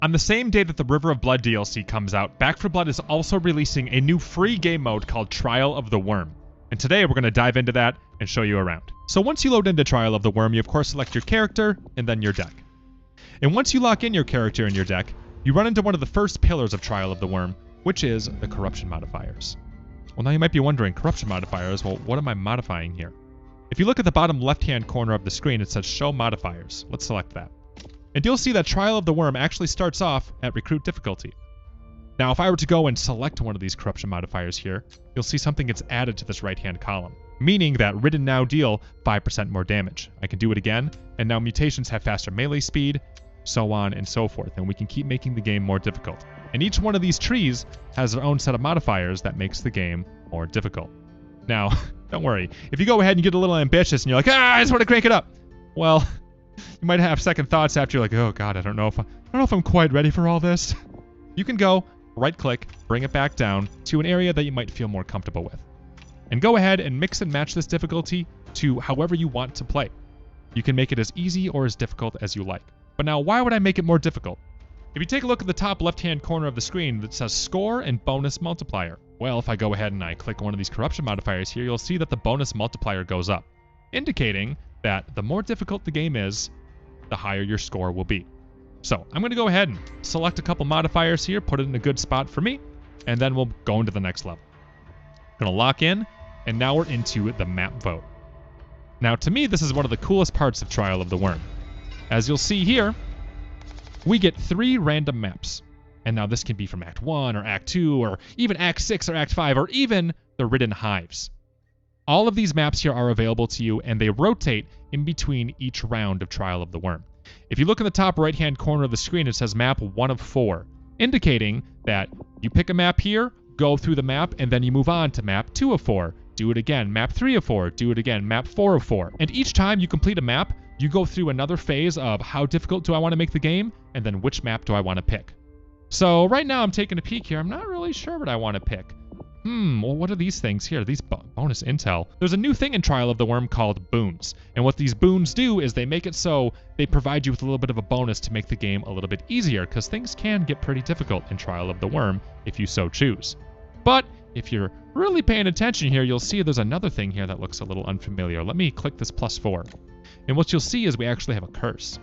On the same day that the River of Blood DLC comes out, Back 4 Blood is also releasing a new free game mode called Trial of the Worm. And today we're going to dive into that and show you around. So once you load into Trial of the Worm, you of course select your character and then your deck. And once you lock in your character and your deck, you run into one of the first pillars of Trial of the Worm, which is the corruption modifiers. Well, now you might be wondering, corruption modifiers, well, what am I modifying here? If you look at the bottom left-hand corner of the screen, it says Show Modifiers. Let's select that. And you'll see that Trial of the Worm actually starts off at Recruit difficulty. Now, if I were to go and select one of these corruption modifiers here, you'll see something gets added to this right-hand column, meaning that Ridden now deal 5% more damage. I can do it again, and now mutations have faster melee speed, so on and so forth, and we can keep making the game more difficult. And each one of these trees has their own set of modifiers that makes the game more difficult. Now, don't worry, if you go ahead and get a little ambitious and you're like, I just want to crank it up, well, you might have second thoughts after you're like, oh god, I don't know if I'm quite ready for all this. You can go, right-click, bring it back down to an area that you might feel more comfortable with. And go ahead and mix and match this difficulty to however you want to play. You can make it as easy or as difficult as you like. But now, why would I make it more difficult? If you take a look at the top left-hand corner of the screen that says Score and Bonus Multiplier. Well, if I go ahead and I click one of these corruption modifiers here, you'll see that the bonus multiplier goes up, indicating that the more difficult the game is, the higher your score will be. So I'm going to go ahead and select a couple modifiers here, put it in a good spot for me, and then we'll go into the next level. I'm going to lock in, and now we're into the map vote. Now, to me, this is one of the coolest parts of Trial of the Worm. As you'll see here, we get 3 random maps. And now this can be from Act 1 or Act 2 or even Act 6 or Act 5 or even the Ridden Hives. All of these maps here are available to you, and they rotate in between each round of Trial of the Worm. If you look in the top right-hand corner of the screen, it says Map 1 of 4, indicating that you pick a map here, go through the map, and then you move on to Map 2 of 4. Do it again. Map 3 of 4. Do it again. Map 4 of 4. And each time you complete a map, you go through another phase of how difficult do I want to make the game, and then which map do I want to pick. So right now I'm taking a peek here. I'm not really sure what I want to pick. Well, what are these things here? These bonus intel. There's a new thing in Trial of the Worm called boons. And what these boons do is they make it so they provide you with a little bit of a bonus to make the game a little bit easier, because things can get pretty difficult in Trial of the Worm if you so choose. But if you're really paying attention here, you'll see there's another thing here that looks a little unfamiliar. Let me click this +4. And what you'll see is we actually have a curse.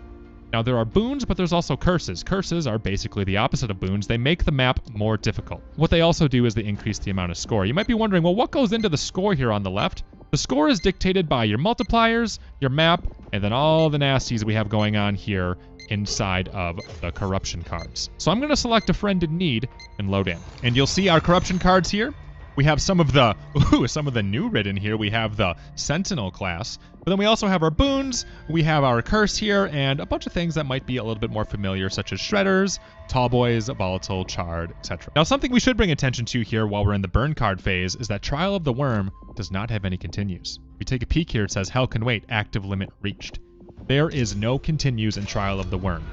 Now, there are boons, but there's also curses. Curses are basically the opposite of boons. They make the map more difficult. What they also do is they increase the amount of score. You might be wondering, well, what goes into the score here on the left? The score is dictated by your multipliers, your map, and then all the nasties we have going on here inside of the corruption cards. So I'm going to select a friend in need and load in. And you'll see our corruption cards here. We have some of the new Ridden here. We have the Sentinel class. But then we also have our boons, we have our curse here, and a bunch of things that might be a little bit more familiar, such as Shredders, Tallboys, Volatile, Charred, etc. Now, something we should bring attention to here while we're in the burn card phase is that Trial of the Worm does not have any continues. If you take a peek here, it says Hell Can Wait, active limit reached. There is no continues in Trial of the Worm.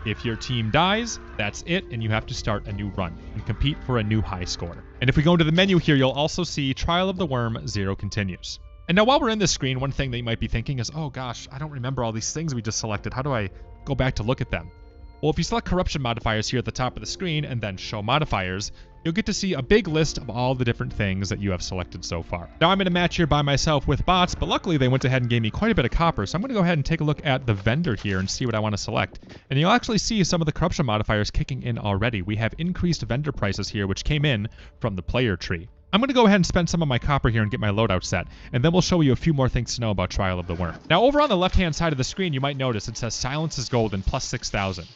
If your team dies, that's it, and you have to start a new run and compete for a new high score. And if we go into the menu here, you'll also see Trial of the Worm 0 continues. And now while we're in this screen, one thing that you might be thinking is, oh gosh, I don't remember all these things we just selected. How do I go back to look at them? Well, if you select corruption modifiers here at the top of the screen and then show modifiers, you'll get to see a big list of all the different things that you have selected so far. Now I'm in a match here by myself with bots, but luckily they went ahead and gave me quite a bit of copper, so I'm going to go ahead and take a look at the vendor here and see what I want to select. And you'll actually see some of the corruption modifiers kicking in already. We have increased vendor prices here, which came in from the player tree. I'm going to go ahead and spend some of my copper here and get my loadout set, and then we'll show you a few more things to know about Trial of the Worm. Now over on the left-hand side of the screen, you might notice it says Silence is Golden plus 6,000.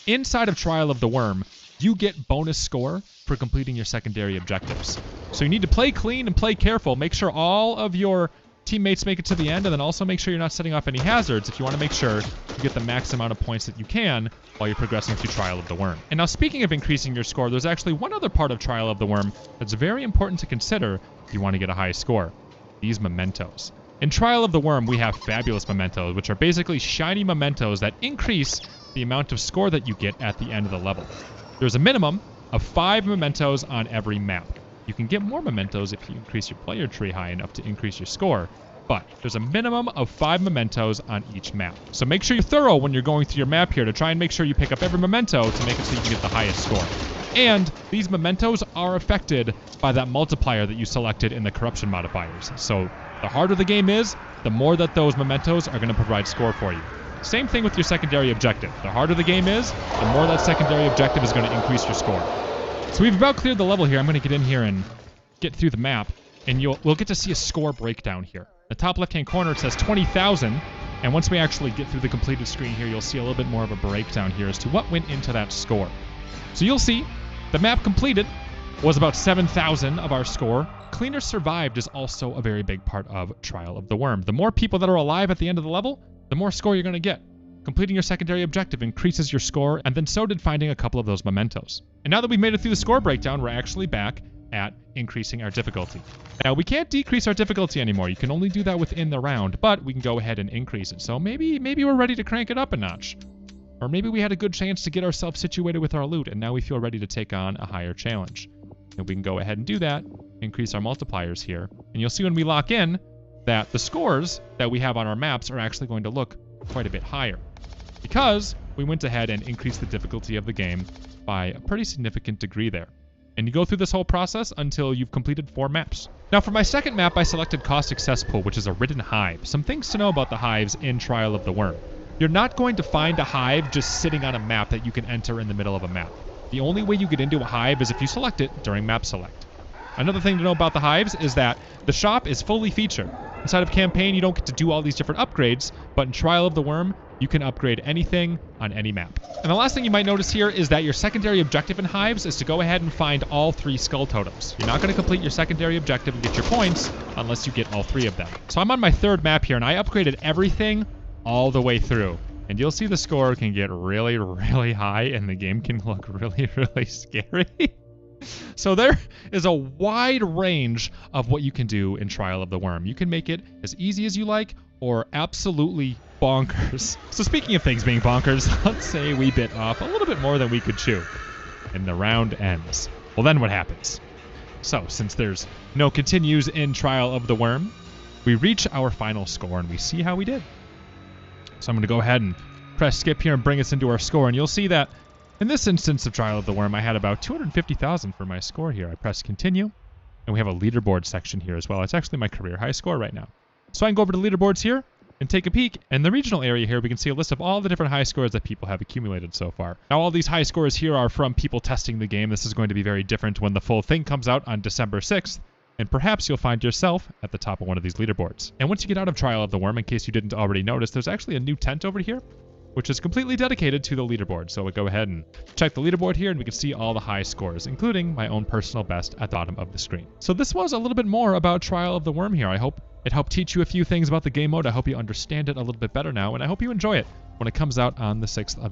Inside of Trial of the Worm, you get bonus score for completing your secondary objectives. So you need to play clean and play careful. Make sure all of your teammates make it to the end, and then also make sure you're not setting off any hazards if you want to make sure you get the max amount of points that you can while you're progressing through Trial of the Worm. And now speaking of increasing your score, there's actually one other part of Trial of the Worm that's very important to consider if you want to get a high score. These mementos. In Trial of the Worm, we have fabulous mementos, which are basically shiny mementos that increase the amount of score that you get at the end of the level. There's a minimum of 5 mementos on every map. You can get more mementos if you increase your player tree high enough to increase your score. but there's a minimum of 5 mementos on each map. So make sure you're thorough when you're going through your map here to try and make sure you pick up every memento to make it so you can get the highest score. And these mementos are affected by that multiplier that you selected in the corruption modifiers. So the harder the game is, the more that those mementos are going to provide score for you. Same thing with your secondary objective. The harder the game is, the more that secondary objective is going to increase your score. So we've about cleared the level here. I'm going to get in here and get through the map, and we'll get to see a score breakdown here. The top left-hand corner, it says 20,000, and once we actually get through the completed screen here, you'll see a little bit more of a breakdown here as to what went into that score. So you'll see the map completed was about 7,000 of our score. Cleaner survived is also a very big part of Trial of the Worm. The more people that are alive at the end of the level, the more score you're going to get. Completing your secondary objective increases your score, and then so did finding a couple of those mementos. And now that we've made it through the score breakdown, we're actually back at increasing our difficulty. Now, we can't decrease our difficulty anymore. You can only do that within the round, but we can go ahead and increase it. So maybe we're ready to crank it up a notch. Or maybe we had a good chance to get ourselves situated with our loot, and now we feel ready to take on a higher challenge. And we can go ahead and do that, increase our multipliers here. And you'll see when we lock in that the scores that we have on our maps are actually going to look quite a bit higher, because we went ahead and increased the difficulty of the game by a pretty significant degree there. And you go through this whole process until you've completed 4 maps. Now for my second map, I selected Caustic Cesspool, which is a ridden hive. Some things to know about the hives in Trial of the Worm. You're not going to find a hive just sitting on a map that you can enter in the middle of a map. The only way you get into a hive is if you select it during map select. Another thing to know about the hives is that the shop is fully featured. Inside of campaign, you don't get to do all these different upgrades, but in Trial of the Worm, you can upgrade anything on any map. And the last thing you might notice here is that your secondary objective in hives is to go ahead and find all 3 skull totems. You're not going to complete your secondary objective and get your points unless you get all 3 of them. So I'm on my 3rd map here, and I upgraded everything all the way through. And you'll see the score can get really, really high, and the game can look really, really scary. So there is a wide range of what you can do in Trial of the Worm. You can make it as easy as you like, or absolutely bonkers. So speaking of things being bonkers, let's say we bit off a little bit more than we could chew, and the round ends. Well, then what happens? So since there's no continues in Trial of the Worm, we reach our final score, and we see how we did. So I'm going to go ahead and press skip here and bring us into our score, and you'll see that in this instance of Trial of the Worm, I had about 250,000 for my score here. I press continue, and we have a leaderboard section here as well. It's actually my career high score right now. So I can go over to leaderboards here and take a peek. In the regional area here, we can see a list of all the different high scores that people have accumulated so far. Now, all these high scores here are from people testing the game. This is going to be very different when the full thing comes out on December 6th. And perhaps you'll find yourself at the top of one of these leaderboards. And once you get out of Trial of the Worm, in case you didn't already notice, there's actually a new tent over here, which is completely dedicated to the leaderboard. So we'll go ahead and check the leaderboard here, and we can see all the high scores, including my own personal best at the bottom of the screen. So this was a little bit more about Trial of the Worm here. I hope it helped teach you a few things about the game mode. I hope you understand it a little bit better now, and I hope you enjoy it when it comes out on the 6th of